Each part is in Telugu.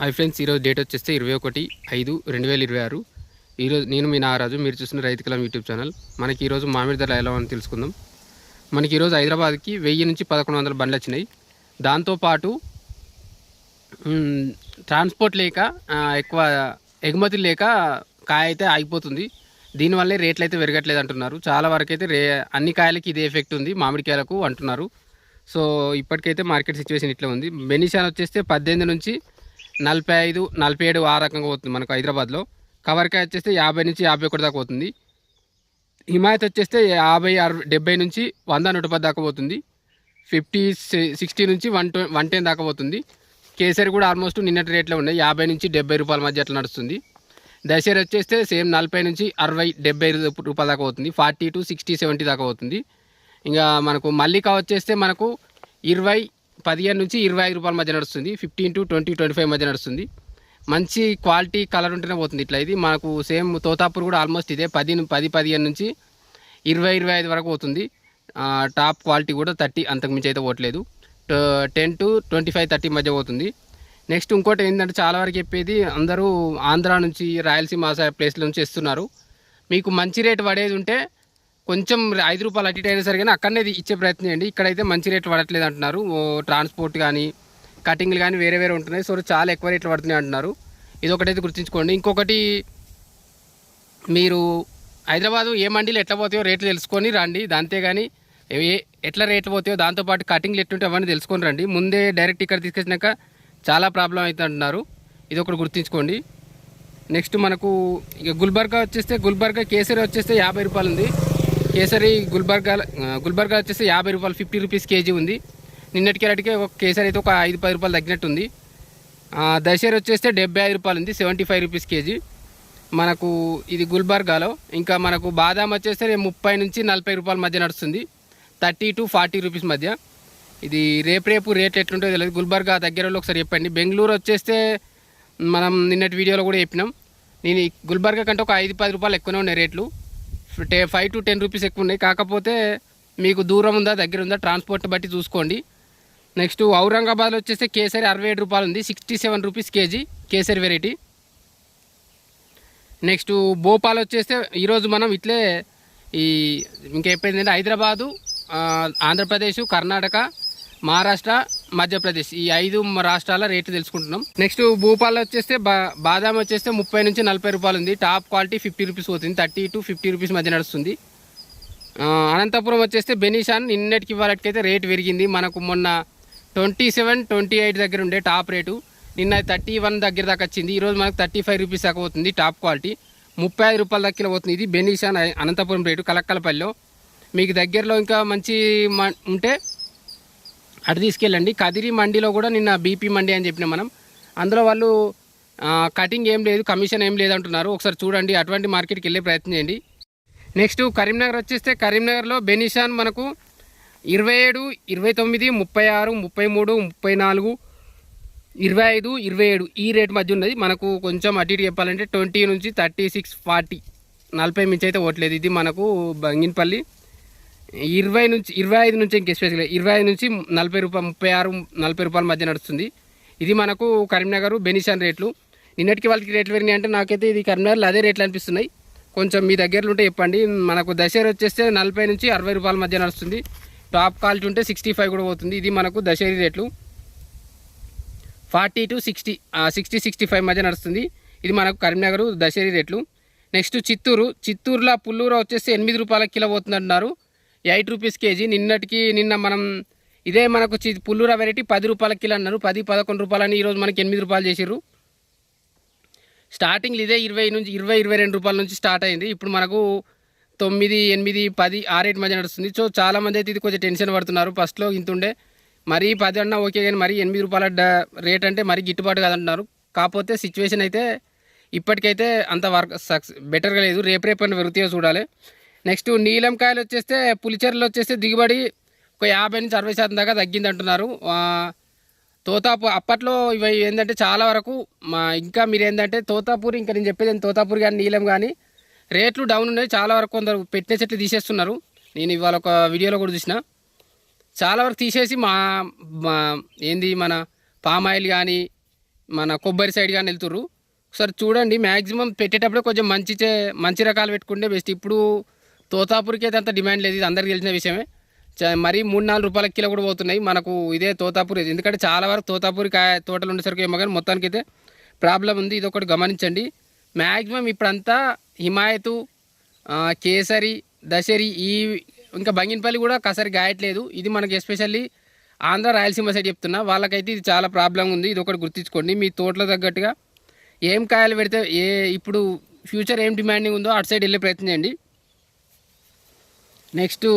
హాయ్ ఫ్రెండ్స్, ఈరోజు డేట్ వచ్చేస్తే 21/5/2026. ఈరోజు నేను మీ నాగరాజు, మీరు చూస్తున్న రైతు కలం యూట్యూబ్ ఛానల్. మనకి ఈరోజు మామిడి ధర ఎలా అని తెలుసుకుందాం. మనకి ఈరోజు హైదరాబాద్కి 1000 నుంచి 1100 బండ్లు వచ్చినాయి. దాంతోపాటు ట్రాన్స్పోర్ట్ లేక ఎక్కువ ఎగుమతులు లేక కాయ అయితే ఆగిపోతుంది. దీనివల్లే రేట్లు అయితే పెరగట్లేదు అంటున్నారు. చాలా వరకు అయితే అన్ని కాయలకి ఇదే ఎఫెక్ట్ ఉంది, మామిడికాయలకు అంటున్నారు. సో ఇప్పటికైతే మార్కెట్ సిచ్యువేషన్ ఇట్లా ఉంది. బెనిషాన్ వచ్చేస్తే 18 నుంచి 45, 47 ఆ రకంగా పోతుంది మనకు హైదరాబాద్లో. కవర్కాయ వచ్చేస్తే 50 నుంచి 51 దాకా పోతుంది. హిమాయత్ వచ్చేస్తే 50, 60, 70 నుంచి 100, 110 దాకా పోతుంది. 50, 60 నుంచి 110 దాకా పోతుంది. కేసరి కూడా ఆల్మోస్ట్ నిన్నటి రేట్లో ఉన్నాయి, 50 నుంచి 70 రూపాయల మధ్య అట్లా నడుస్తుంది. దశేరి వచ్చేస్తే సేమ్ 40 నుంచి 60, 70 రూపాయల దాకా పోతుంది. 40 to 60, 70 దాకా పోతుంది. ఇంకా మనకు మల్లికా వచ్చేస్తే మనకు 15 నుంచి 25 రూపాయల మధ్య నడుస్తుంది. 15 to 20, 25 మధ్య నడుస్తుంది. మంచి క్వాలిటీ కలర్ ఉంటేనే పోతుంది ఇట్లా. ఇది మనకు సేమ్ తోతాపూర్ కూడా ఆల్మోస్ట్ ఇదే 10, 15 నుంచి 20, 25 వరకు పోతుంది. టాప్ క్వాలిటీ కూడా 30 అంతకుమించి అయితే పోవట్లేదు. 10 to 25, 30 మధ్య పోతుంది. నెక్స్ట్ ఇంకోటి ఏంటంటే చాలా వరకు చెప్పేది, అందరూ ఆంధ్ర నుంచి రాయలసీమ ప్లేస్ల నుంచి ఇస్తున్నారు. మీకు మంచి రేటు పడేది ఉంటే కొంచెం 5 రూపాయలు అటు ఇటు అయినా సరే కానీ అక్కడనే ఇచ్చే ప్రయత్నం చేయండి. ఇక్కడైతే మంచి రేట్లు పడట్లేదు అంటున్నారు. ట్రాన్స్పోర్ట్ కానీ కటింగ్లు కానీ వేరే వేరే ఉంటున్నాయి. సో చాలా ఎక్కువ రేట్లు పడుతున్నాయి అంటున్నారు. ఇది ఒకటైతే గుర్తుంచుకోండి. ఇంకొకటి, మీరు హైదరాబాదు ఏ మండీలు ఎట్లా పోతాయో రేట్లు తెలుసుకొని రండి. అంతేగాని ఎట్లా రేట్లు పోతాయో దాంతోపాటు కటింగ్లు ఎట్లుంటే అవన్నీ తెలుసుకొని రండి. ముందే డైరెక్ట్ ఇక్కడ తీసుకొచ్చినాక చాలా ప్రాబ్లం అవుతుంది అంటున్నారు. ఇది ఒకటి గుర్తుంచుకోండి. నెక్స్ట్ మనకు ఇక గుల్బర్గా వచ్చేస్తే, గుల్బర్గా కేసరి వచ్చేస్తే 50 రూపాయలు ఉంది. కేసరి గుల్బర్గా వచ్చేసి 50 రూపాయలు, 50 రూపీస్ కేజీ ఉంది. నిన్నటికి అడిగే ఒక కేసరి అయితే ఒక 5-10 రూపాయలు తగ్గినట్టుంది. దశేరి వచ్చేస్తే 75 రూపాయలు ఉంది, 75 రూపీస్ కేజీ మనకు ఇది గుల్బర్గాలో. ఇంకా మనకు బాదాం వచ్చేస్తే 30 నుంచి 40 రూపాయల మధ్య నడుస్తుంది. 30 to 40 రూపీస్ మధ్య. ఇది రేపు రేట్లు ఎట్లుంటుందో తెలియదు. గుల్బర్గా దగ్గరలో ఒకసారి చెప్పండి. బెంగళూరు వచ్చేస్తే మనం నిన్నటి వీడియోలో కూడా చెప్పినాం. నేను గుల్బర్గా కంటే ఒక 5-10 రూపాయలు ఎక్కువనే ఉన్నాయి రేట్లు. 5 to 10 రూపీస్ ఎక్కువ ఉన్నాయి. కాకపోతే మీకు దూరం ఉందా దగ్గర ఉందా ట్రాన్స్పోర్ట్ బట్టి చూసుకోండి. నెక్స్ట్ ఔరంగాబాద్లో వచ్చేస్తే కేసరి 67 రూపాయలు ఉంది, 67 rupees KG kesari variety. Next Bhopal వచ్చేస్తే ఈరోజు మనం ఇట్లే ఇంకా చెప్పేది హైదరాబాదు, ఆంధ్రప్రదేశ్, కర్ణాటక, మహారాష్ట్ర, మధ్యప్రదేశ్ ఈ 5 రాష్ట్రాల రేట్లు తెలుసుకుంటున్నాం. నెక్స్ట్ భూపాల్ వచ్చేస్తే బాదాం వచ్చేస్తే 30 నుంచి 40 రూపాయలు ఉంది. టాప్ క్వాలిటీ 50 రూపీస్ పోతుంది. 30 to 50 రూపీస్ మధ్య నడుస్తుంది. అనంతపురం వచ్చేస్తే బెనిషాన్ నిన్నటికి వాళ్ళకైతే రేటు పెరిగింది. మనకు మొన్న 27, 28 దగ్గర ఉండే టాప్ రేటు, నిన్న 31 దగ్గర దాకా వచ్చింది. ఈరోజు మనకు 35 రూపీస్ దాకా పోతుంది. టాప్ క్వాలిటీ 35 రూపాయల దగ్గర పోతుంది. ఇది బెనిషాన్ అనంతపురం రేటు కలక్కలపల్లిలో. మీకు దగ్గరలో ఇంకా మంచి ఉంటే అటు తీసుకెళ్ళండి. కదిరి మండీలో కూడా నిన్న బీపీ మండీ అని చెప్పినాం మనం. అందులో వాళ్ళు కటింగ్ ఏం లేదు, కమిషన్ ఏం లేదు అంటున్నారు. ఒకసారి చూడండి, అటువంటి మార్కెట్కి వెళ్ళే ప్రయత్నం చేయండి. నెక్స్ట్ కరీంనగర్ వచ్చేస్తే కరీంనగర్లో బెనిషాన్ మనకు 27, 29, 36, 33, 34, 25, 27 ఈ రేట్ మధ్య ఉన్నది. మనకు కొంచెం అటు ఇటు చెప్పాలంటే 20 నుంచి 36, 40, 40 మించి అయితే ఓట్లేదు. ఇది మనకు బంగినపల్లి 25 నుంచి ఇంక ఎస్పెషల్గా 25 నుంచి 40 రూపాయలు, 36, 40 రూపాయల మధ్య నడుస్తుంది. ఇది మనకు కరీంనగర్ బెనిషాన్ రేట్లు. నిన్నటికి వాళ్ళకి రేట్లు పెరిగినాయి అంటే నాకైతే ఇది కరీంనగర్లో అదే రేట్లు అనిపిస్తున్నాయి. కొంచెం మీ దగ్గరలో ఉంటే చెప్పండి. మనకు దశేరి వచ్చేస్తే 40 నుంచి 60 రూపాయల మధ్య నడుస్తుంది. టాప్ క్వాలిటీ ఉంటే 65 కూడా పోతుంది. ఇది మనకు దశేరి రేట్లు. 40 to 60, 65 మధ్య నడుస్తుంది. ఇది మనకు కరీంనగర్ దశేరి రేట్లు. నెక్స్ట్ చిత్తూరులో పుల్లూరు వచ్చేస్తే 8 రూపాయల కిలో పోతుంది అంటున్నారు, 8 రూపీస్ కేజీ. నిన్న మనం ఇదే మనకు పుల్లూర వెరైటీ 10 రూపాయల కిలో అన్నారు, 10, 11 రూపాయలని ఈరోజు మనకి 8 రూపాయలు చేసిర్రు. స్టార్టింగ్ ఇదే 20 నుంచి 22 రూపాయల నుంచి స్టార్ట్ అయింది. ఇప్పుడు మనకు 9, 8, 10 ఆ రేట్ మధ్య నడుస్తుంది. సో చాలామంది అయితే ఇది కొంచెం టెన్షన్ పడుతున్నారు. ఫస్ట్లో ఇంత ఉండే, మరీ 10 అన్నా ఓకే, కానీ మరీ 8 రూపాయల రేట్ అంటే మరీ గిట్టుబాటు కాదంటున్నారు. కాకపోతే సిచ్యువేషన్ అయితే ఇప్పటికైతే అంత బెటర్గా లేదు. రేపు అని పెరుగుతాయో చూడాలి. నెక్స్ట్ నీలంకాయలు వచ్చేస్తే పులిచెర్లు వచ్చేస్తే దిగుబడి ఒక 50 నుంచి 60% దాకా తగ్గింది అంటున్నారు. తోతాపూర్ అప్పట్లో ఇవి ఏంటంటే చాలా వరకు ఇంకా మీరు ఏంటంటే తోతాపూర్, ఇంకా నేను చెప్పేది తోతాపూర్ కానీ నీలం కానీ రేట్లు డౌన్ ఉన్నాయి. చాలా వరకు కొందరు పెట్టిన చెట్లు తీసేస్తున్నారు. నేను ఇవాళ ఒక వీడియోలో కూడా చూసిన. చాలా వరకు తీసేసి మన పామ్ ఆయిల్ కానీ మన కొబ్బరి సైడ్ కానీ వెళ్తుర్రు. ఒకసారి చూడండి. మ్యాక్సిమం పెట్టేటప్పుడే కొంచెం మంచి రకాలు పెట్టుకుంటే బెస్ట్. ఇప్పుడు తోతాపూరికి అయితే అంత డిమాండ్ లేదు, ఇది అందరికీ తెలిసిన విషయమే. మరీ 3-4 రూపాయల కిలో కూడా పోతున్నాయి మనకు ఇదే తోతాపూరి. ఎందుకంటే చాలా వరకు తోతాపూరి తోటలు ఉండేసరికి ఏమో కానీ మొత్తానికి అయితే ప్రాబ్లం ఉంది. ఇది ఒకటి గమనించండి. మ్యాక్సిమం ఇప్పుడంతా హిమాయతు, కేసరి, దశరి, ఇంకా బంగినపల్లి కూడా కసరి గాయట్లేదు. ఇది మనకి ఎస్పెషల్లీ ఆంధ్ర రాయలసీమ సైడ్ చెప్తున్నా, వాళ్ళకైతే ఇది చాలా ప్రాబ్లం ఉంది. ఇది ఒకటి గుర్తుంచుకోండి. మీ తోటలో తగ్గట్టుగా ఏం కాయలు పెడితే ఇప్పుడు ఫ్యూచర్ ఏం డిమాండింగ్ ఉందో అటు సైడ్ వెళ్ళే ప్రయత్నం చేయండి. నెక్స్ట్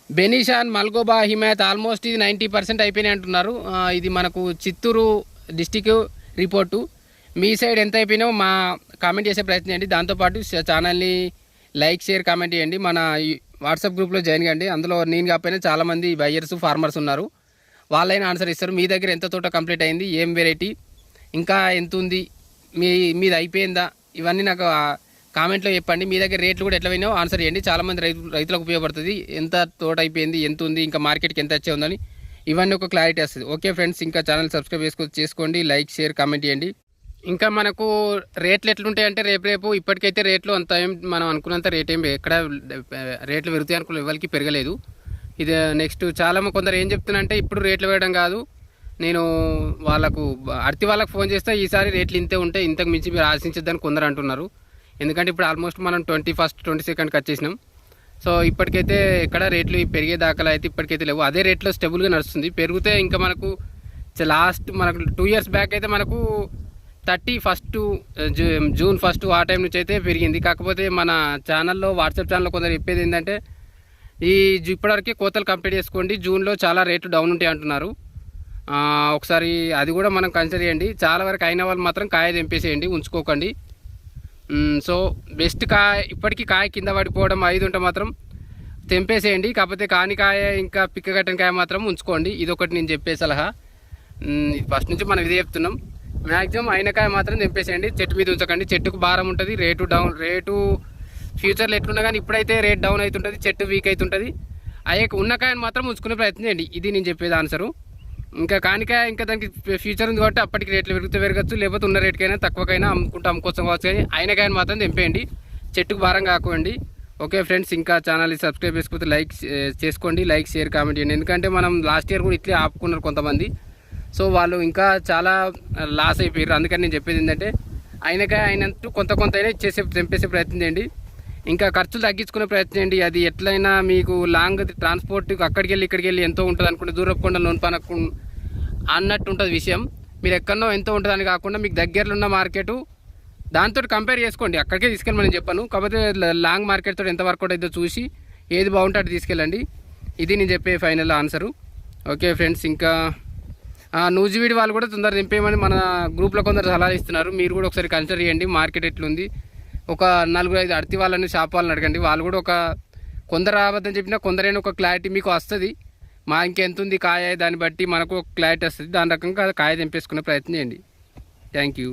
బెనిషాన్, మల్గోబా, హిమాయత్ ఆల్మోస్ట్ ఇది 90% అయిపోయినాయి అంటున్నారు. ఇది మనకు చిత్తూరు డిస్టిక్ రిపోర్టు. మీ సైడ్ ఎంత అయిపోయినాయో మా కామెంట్ చేసే ప్రయత్నం చేయండి. దాంతోపాటు ఛానల్ని లైక్, షేర్, కామెంట్ చేయండి. మన వాట్సాప్ గ్రూప్లో జాయిన్ కండి. అందులో నేను కాకపోయినా చాలామంది బయ్యర్స్, ఫార్మర్స్ ఉన్నారు. వాళ్ళైనా ఆన్సర్ ఇస్తారు. మీ దగ్గర ఎంత తోట కంప్లీట్ అయింది, ఏం వెరైటీ, ఇంకా ఎంత ఉంది, మీది అయిపోయిందా, ఇవన్నీ నాకు కామెంట్లో చెప్పండి. మీ దగ్గర రేట్లు కూడా ఎట్లా పోయినాయో ఆన్సర్ చేయండి. చాలామంది రైతులకు ఉపయోగపడుతుంది. ఎంత తోట అయిపోయింది, ఎంత ఉంది, ఇంకా మార్కెట్కి ఎంత వచ్చే ఉందని ఇవన్నీ ఒక క్లారిటీ వస్తుంది. ఓకే ఫ్రెండ్స్, ఇంకా ఛానల్ సబ్స్క్రైబ్ చేసుకోండి, లైక్, షేర్, కామెంట్ చేయండి. ఇంకా మనకు రేట్లు ఎట్లుంటాయంటే రేపు ఇప్పటికైతే రేట్లు అంత ఏం మనం అనుకున్నంత రేట్ ఏం ఎక్కడ రేట్లు పెరుగుతాయి అనుకున్న ఎవరికి పెరగలేదు. ఇది నెక్స్ట్ చాలా కొందరు ఏం చెప్తున్నారంటే ఇప్పుడు రేట్లు వేయడం కాదు, నేను వాళ్ళకు వాళ్ళకి ఫోన్ చేస్తే ఈసారి రేట్లు ఇంతే ఉంటాయి, ఇంతకు మించి మీరు ఆశించద్దని కొందరు అంటున్నారు. ఎందుకంటే ఇప్పుడు ఆల్మోస్ట్ మనం 21st, 22ndకి వచ్చేసినాం. సో ఇప్పటికైతే ఎక్కడ రేట్లు పెరిగే దాఖలా అయితే ఇప్పటికైతే లేవు. అదే రేట్లో స్టెబుల్గా నడుస్తుంది. పెరిగితే ఇంకా మనకు లాస్ట్ మనకు 2 years బ్యాక్ అయితే మనకు 31st జూన్ 1 ఆ టైం నుంచి అయితే పెరిగింది. కాకపోతే మన ఛానల్లో, వాట్సాప్ ఛానల్లో కొందరు చెప్పేది ఏంటంటే ఇప్పటివరకు కోతలు కంప్లీట్ చేసుకోండి, జూన్లో చాలా రేటు డౌన్ ఉంటాయి అంటున్నారు. ఒకసారి అది కూడా మనం కన్సిడర్ చేయండి. చాలా వరకు అయిన వాళ్ళు మాత్రం కాయ తెంపేసేయండి, ఉంచుకోకండి. సో బెస్ట్ ఇప్పటికీ కాయ కింద పడిపోవడం 5 ఉంటే మాత్రం తెంపేసేయండి. కాకపోతే కాని కాయ, ఇంకా పిక్కగట్టని కాయ మాత్రం ఉంచుకోండి. ఇది ఒకటి నేను చెప్పే సలహా. ఫస్ట్ నుంచి మనం ఇదే చెప్తున్నాం. మ్యాక్సిమం అయిన కాయ మాత్రం తెంపేసేయండి, చెట్టు మీద ఉంచకండి. చెట్టుకు భారం ఉంటుంది, రేటు ఫ్యూచర్లో ఎట్లున్నా కానీ ఇప్పుడైతే రేట్ డౌన్ అవుతుంటుంది, చెట్టు వీక్ అవుతుంటుంది. ఉన్న కాయను మాత్రం ఉంచుకునే ప్రయత్నం చేయండి. ఇది నేను చెప్పేది ఆన్సరు. ఇంకా కానికాయ ఇంకా దానికి ఫ్యూచర్ ఉంది కాబట్టి అప్పటికి రేట్లు పెరగచ్చు, లేకపోతే ఉన్న రేటుకైనా తక్కువకైనా అమ్ముకోవచ్చు కావచ్చు. కానీ అయిన కాయను మాత్రం తెంపేయండి, చెట్టుకు భారం కాకండి. ఓకే ఫ్రెండ్స్, ఇంకా ఛానల్ని సబ్స్క్రైబ్ చేసుకోకపోతే లైక్ చేసుకోండి, లైక్, షేర్, కామెంట్ చేయండి. ఎందుకంటే మనం లాస్ట్ ఇయర్ కూడా ఇట్లే ఆపుకున్నారు కొంతమంది. సో వాళ్ళు ఇంకా చాలా లాస్ అయిపోయారు. అందుకని నేను చెప్పేది ఏంటంటే అయినంటూ కొంత అయినా తెంపేసే ప్రయత్నం చేయండి. ఇంకా ఖర్చులు తగ్గించుకునే ప్రయత్నం చేయండి. అది ఎట్లయినా మీకు లాంగ్ ట్రాన్స్పోర్ట్ అక్కడికి వెళ్ళి ఇక్కడికి వెళ్ళి ఎంతో ఉంటుంది అనుకుంటే దూరపు కొండ లోన్పానకు అన్నట్టు ఉంటుంది విషయం. మీరు ఎక్కడనో ఎంతో ఉంటుందని కాకుండా మీకు దగ్గరలో ఉన్న మార్కెట్ దాంతో కంపేర్ చేసుకోండి. అక్కడికే తీసుకెళ్ళమని చెప్పాను. కాకపోతే లాంగ్ మార్కెట్ తోటి ఎంత వర్కౌట్ అయితే చూసి ఏది బాగుంటే అటు తీసుకెళ్ళండి. ఇది నేను చెప్పే ఫైనల్ ఆన్సరు. ఓకే ఫ్రెండ్స్, ఇంకా నూజివీడి వాళ్ళు కూడా తొందరగా దింపేయమని మన గ్రూప్లో కొందరు సలహా ఇస్తున్నారు. మీరు కూడా ఒకసారి కన్సిడర్ చేయండి. మార్కెట్ ఎట్లుంది, ఒక 4-5 అడితి వాళ్ళని, షాప్ వాళ్ళని అడగండి. వాళ్ళు కూడా కొందరు అబద్ధం చెప్పినా కొందరైనా ఒక క్లారిటీ మీకు వస్తుంది. మా ఇంకెంత ఉంది కాయ, దాన్ని బట్టి మనకు ఒక క్లారిటీ వస్తుంది. దాని రకంగా కాయ తెంపేసుకునే ప్రయత్నం చేయండి. Thank you.